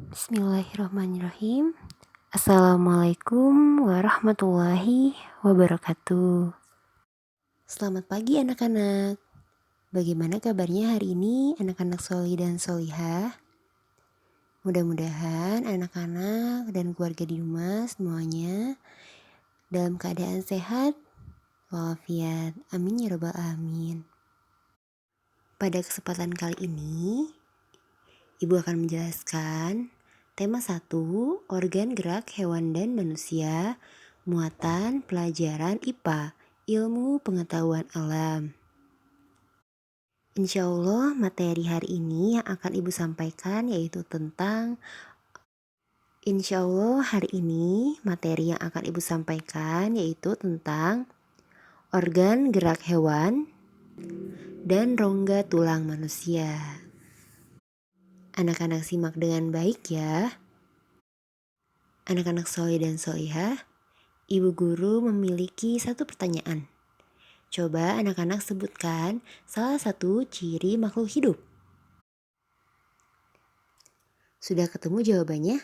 Bismillahirrahmanirrahim. Assalamualaikum warahmatullahi wabarakatuh. Selamat pagi anak-anak. Bagaimana kabarnya hari ini anak-anak soli dan solihah? Mudah-mudahan anak-anak dan keluarga di rumah semuanya dalam keadaan sehat walafiat. Amin ya rabbal alamin. Pada kesempatan kali ini, Ibu akan menjelaskan tema 1, organ gerak hewan dan manusia, muatan pelajaran IPA, ilmu pengetahuan alam. Insya Allah materi hari ini yang akan Ibu sampaikan yaitu tentang organ gerak hewan dan rongga tulang manusia. Anak-anak simak dengan baik ya. Anak-anak soleh dan solihah, Ibu guru memiliki satu pertanyaan. Coba anak-anak sebutkan salah satu ciri makhluk hidup. Sudah ketemu jawabannya?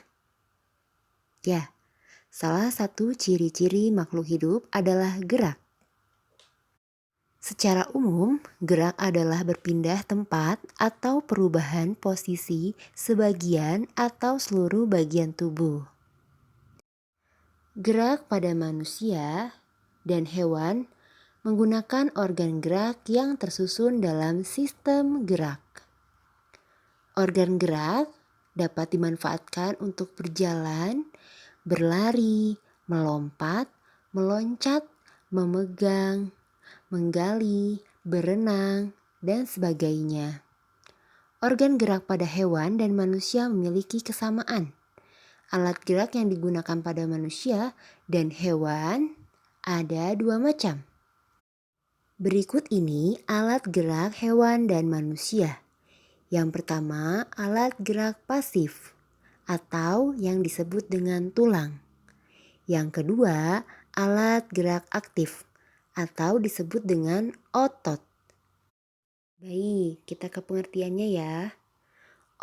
Ya, salah satu ciri-ciri makhluk hidup adalah gerak. Secara umum, gerak adalah berpindah tempat atau perubahan posisi sebagian atau seluruh bagian tubuh. Gerak pada manusia dan hewan menggunakan organ gerak yang tersusun dalam sistem gerak. Organ gerak dapat dimanfaatkan untuk berjalan, berlari, melompat, meloncat, memegang, menggali, berenang, dan sebagainya. Organ gerak pada hewan dan manusia memiliki kesamaan. Alat gerak yang digunakan pada manusia dan hewan ada 2 macam. Berikut ini alat gerak hewan dan manusia. Yang pertama, alat gerak pasif atau yang disebut dengan tulang. Yang kedua, alat gerak aktif atau disebut dengan otot. Baik, kita ke pengertiannya ya.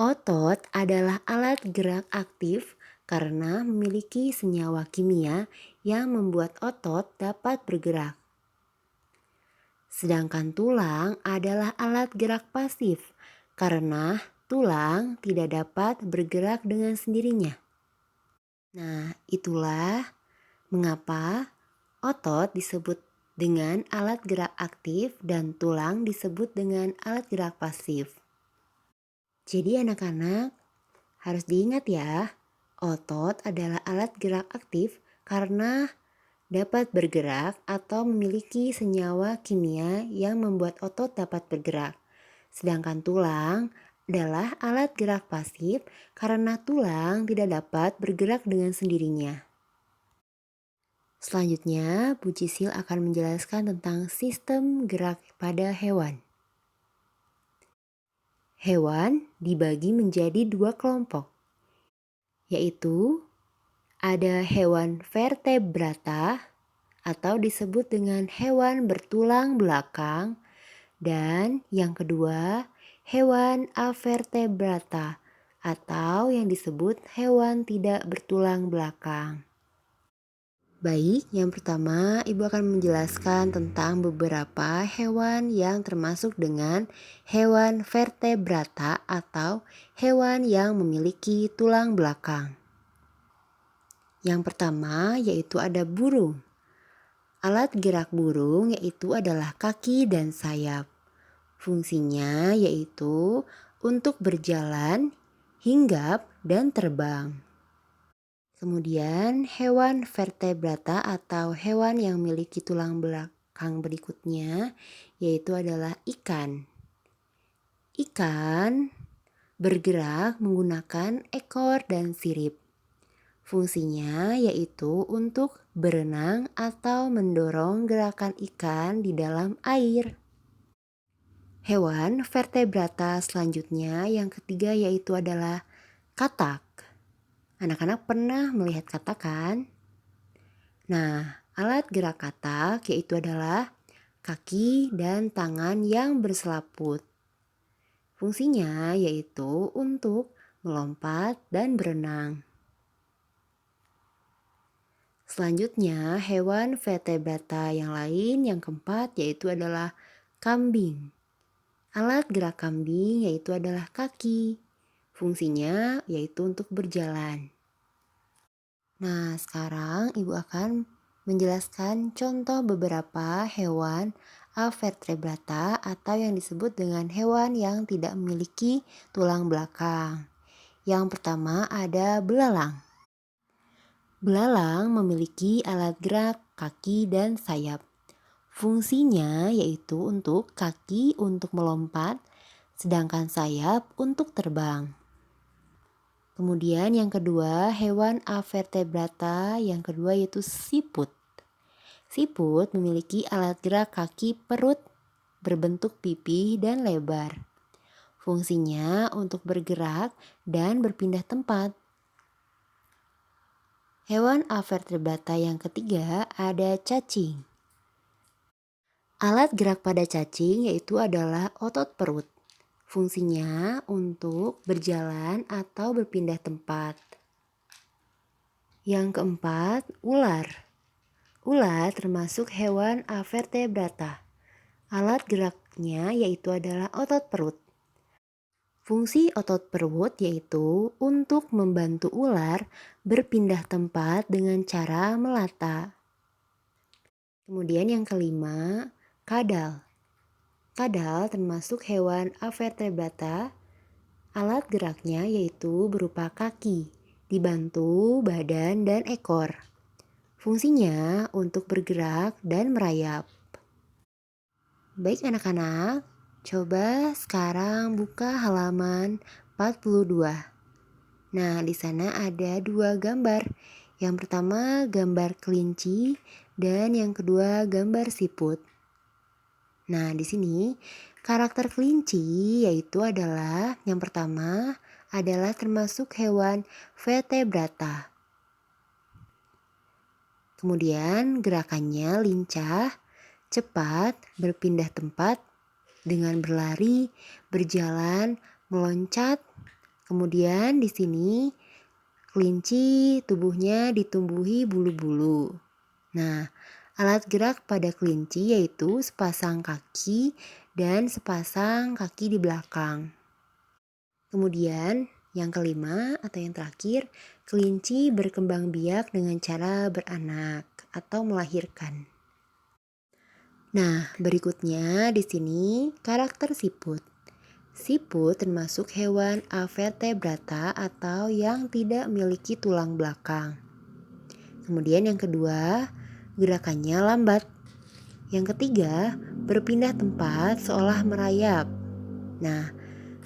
Otot adalah alat gerak aktif karena memiliki senyawa kimia yang membuat otot dapat bergerak. Sedangkan tulang adalah alat gerak pasif karena tulang tidak dapat bergerak dengan sendirinya. Nah, itulah mengapa otot disebut dengan alat gerak aktif dan tulang disebut dengan alat gerak pasif. Jadi anak-anak harus diingat ya, otot adalah alat gerak aktif karena dapat bergerak atau memiliki senyawa kimia yang membuat otot dapat bergerak. Sedangkan tulang adalah alat gerak pasif karena tulang tidak dapat bergerak dengan sendirinya. Selanjutnya, Bu Cisil akan menjelaskan tentang sistem gerak pada hewan. Hewan dibagi menjadi 2 kelompok, yaitu ada hewan vertebrata atau disebut dengan hewan bertulang belakang, dan yang kedua hewan avertebrata atau yang disebut hewan tidak bertulang belakang. Baik, yang pertama Ibu akan menjelaskan tentang beberapa hewan yang termasuk dengan hewan vertebrata atau hewan yang memiliki tulang belakang. Yang pertama yaitu ada burung. Alat gerak burung yaitu adalah kaki dan sayap. Fungsinya yaitu untuk berjalan, hinggap, dan terbang. Kemudian hewan vertebrata atau hewan yang memiliki tulang belakang berikutnya yaitu adalah ikan. Ikan bergerak menggunakan ekor dan sirip. Fungsinya yaitu untuk berenang atau mendorong gerakan ikan di dalam air. Hewan vertebrata selanjutnya yang ketiga yaitu adalah katak. Anak-anak pernah melihat katak kan? Nah, alat gerak katak yaitu adalah kaki dan tangan yang berselaput. Fungsinya yaitu untuk melompat, dan berenang. Selanjutnya, hewan vertebrata yang lain yang keempat yaitu adalah kambing. Alat gerak kambing yaitu adalah kaki. Fungsinya yaitu untuk berjalan. Nah, sekarang Ibu akan menjelaskan contoh beberapa hewan avertebrata atau yang disebut dengan hewan yang tidak memiliki tulang belakang. Yang pertama ada belalang. Belalang memiliki alat gerak kaki dan sayap. Fungsinya yaitu untuk kaki untuk melompat, sedangkan sayap untuk terbang. Kemudian yang kedua, hewan avertebrata yang kedua yaitu siput. Siput memiliki alat gerak kaki perut berbentuk pipih dan lebar. Fungsinya untuk bergerak dan berpindah tempat. Hewan avertebrata yang ketiga ada cacing. Alat gerak pada cacing yaitu adalah otot perut. Fungsinya untuk berjalan atau berpindah tempat. Yang keempat, ular. Ular termasuk hewan avertebrata. Alat geraknya yaitu adalah otot perut. Fungsi otot perut yaitu untuk membantu ular berpindah tempat dengan cara melata. Kemudian yang kelima, kadal. Kadal termasuk hewan avertebrata. Alat geraknya yaitu berupa kaki, dibantu badan dan ekor. Fungsinya untuk bergerak dan merayap. Baik anak-anak, coba sekarang buka halaman 42. Nah, di sana ada dua gambar. Yang pertama gambar kelinci dan yang kedua gambar siput. Nah, di sini karakter kelinci yaitu adalah yang pertama adalah termasuk hewan vertebrata. Kemudian gerakannya lincah, cepat, berpindah tempat dengan berlari, berjalan, meloncat. Kemudian di sini kelinci tubuhnya ditumbuhi bulu-bulu. Nah, alat gerak pada kelinci yaitu sepasang kaki dan sepasang kaki di belakang. Kemudian yang kelima atau yang terakhir, kelinci berkembang biak dengan cara beranak atau melahirkan. Nah, berikutnya di sini karakter siput. Siput termasuk hewan avertebrata atau yang tidak memiliki tulang belakang. Kemudian yang kedua, gerakannya lambat. Yang ketiga, berpindah tempat seolah merayap. Nah,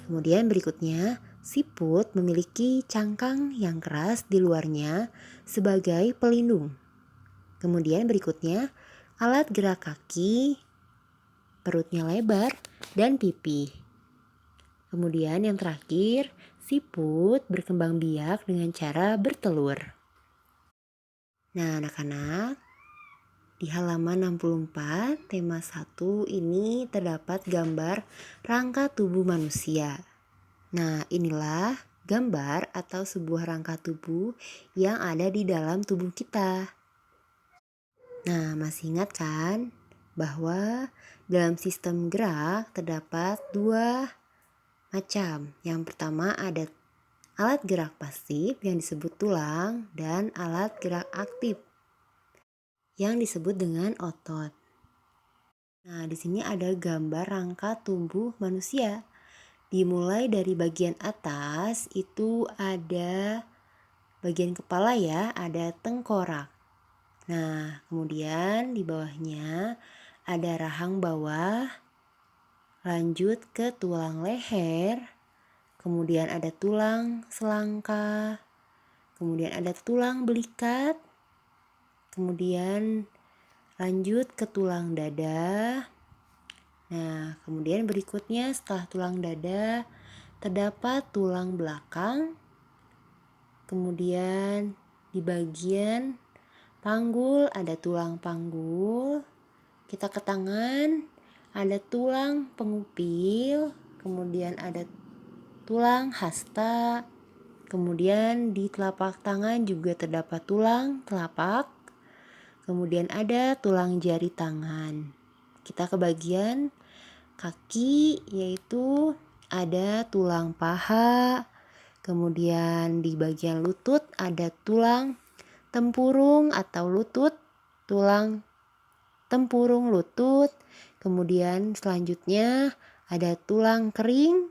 kemudian berikutnya, siput memiliki cangkang yang keras di luarnya sebagai pelindung. Kemudian berikutnya, alat gerak kaki, perutnya lebar, dan pipi. Kemudian yang terakhir, siput berkembang biak dengan cara bertelur. Nah anak-anak, di halaman 64 tema 1 ini terdapat gambar rangka tubuh manusia. Nah inilah gambar atau sebuah rangka tubuh yang ada di dalam tubuh kita. Nah, masih ingat kan bahwa dalam sistem gerak terdapat dua macam. Yang pertama ada alat gerak pasif yang disebut tulang dan alat gerak aktif yang disebut dengan otot. Nah, di sini ada gambar rangka tubuh manusia. Dimulai dari bagian atas itu ada bagian kepala ya, ada tengkorak. Nah, kemudian di bawahnya ada rahang bawah, lanjut ke tulang leher, kemudian ada tulang selangka, kemudian ada tulang belikat, kemudian lanjut ke tulang dada. Nah, kemudian berikutnya setelah tulang dada terdapat tulang belakang, kemudian di bagian panggul ada tulang panggul, kita ke tangan ada tulang pengupil, kemudian ada tulang hasta, kemudian di telapak tangan juga terdapat tulang telapak, kemudian ada tulang jari tangan. Kita ke bagian kaki, yaitu ada tulang paha, kemudian di bagian lutut ada tulang tempurung atau lutut, tulang tempurung lutut. Kemudian selanjutnya ada tulang kering,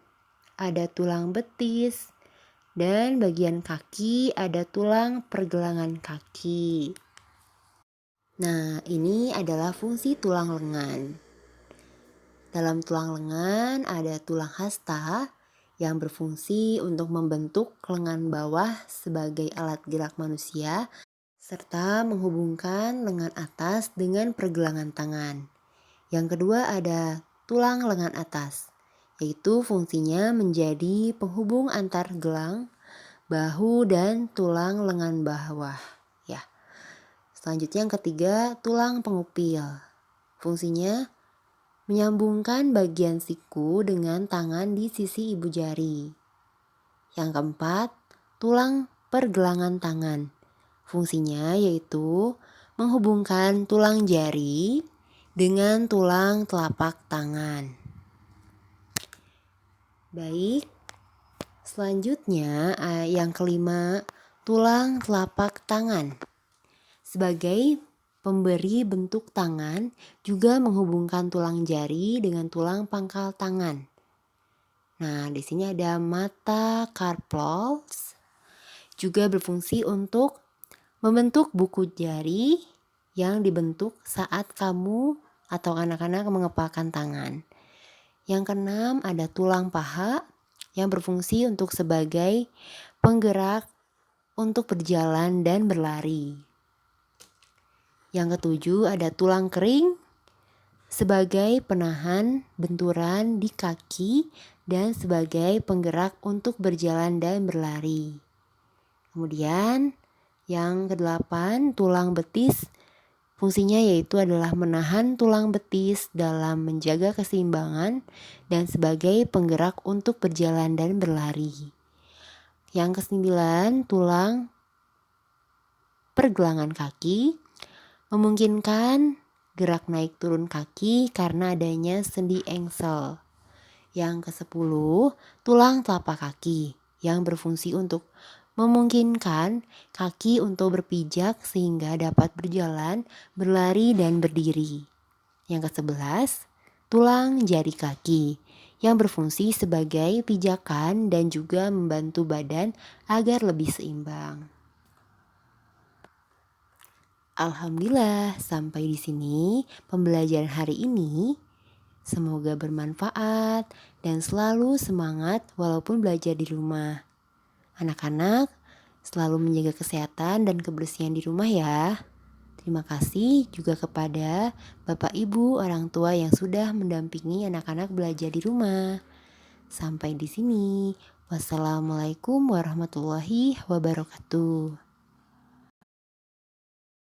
ada tulang betis, dan bagian kaki ada tulang pergelangan kaki. Nah, ini adalah fungsi tulang lengan. Dalam tulang lengan ada tulang hasta yang berfungsi untuk membentuk lengan bawah sebagai alat gerak manusia serta menghubungkan lengan atas dengan pergelangan tangan. Yang kedua ada tulang lengan atas, yaitu fungsinya menjadi penghubung antar gelang, bahu, dan tulang lengan bawah. Ya. Selanjutnya yang ketiga, tulang pengupil. Fungsinya menyambungkan bagian siku dengan tangan di sisi ibu jari. Yang keempat, tulang pergelangan tangan. Fungsinya yaitu menghubungkan tulang jari dengan tulang telapak tangan. Baik, selanjutnya yang kelima, tulang telapak tangan. Sebagai pemberi bentuk tangan juga menghubungkan tulang jari dengan tulang pangkal tangan. Nah, di sini ada metacarpals, juga berfungsi untuk membentuk buku jari yang dibentuk saat kamu atau anak-anak mengepalkan tangan. Yang keenam ada tulang paha yang berfungsi untuk sebagai penggerak untuk berjalan dan berlari. Yang ketujuh ada tulang kering sebagai penahan benturan di kaki dan sebagai penggerak untuk berjalan dan berlari. Kemudian yang kedelapan tulang betis, fungsinya yaitu adalah menahan tulang betis dalam menjaga keseimbangan dan sebagai penggerak untuk berjalan dan berlari. Yang kesembilan tulang pergelangan kaki, memungkinkan gerak naik turun kaki karena adanya sendi engsel. Yang ke-10, tulang telapak kaki yang berfungsi untuk memungkinkan kaki untuk berpijak sehingga dapat berjalan, berlari, dan berdiri. Yang ke-11, tulang jari kaki yang berfungsi sebagai pijakan dan juga membantu badan agar lebih seimbang. Alhamdulillah, sampai di sini pembelajaran hari ini. Semoga bermanfaat dan selalu semangat walaupun belajar di rumah. Anak-anak selalu menjaga kesehatan dan kebersihan di rumah ya. Terima kasih juga kepada Bapak Ibu orang tua yang sudah mendampingi anak-anak belajar di rumah. Sampai di sini. Wassalamualaikum warahmatullahi wabarakatuh.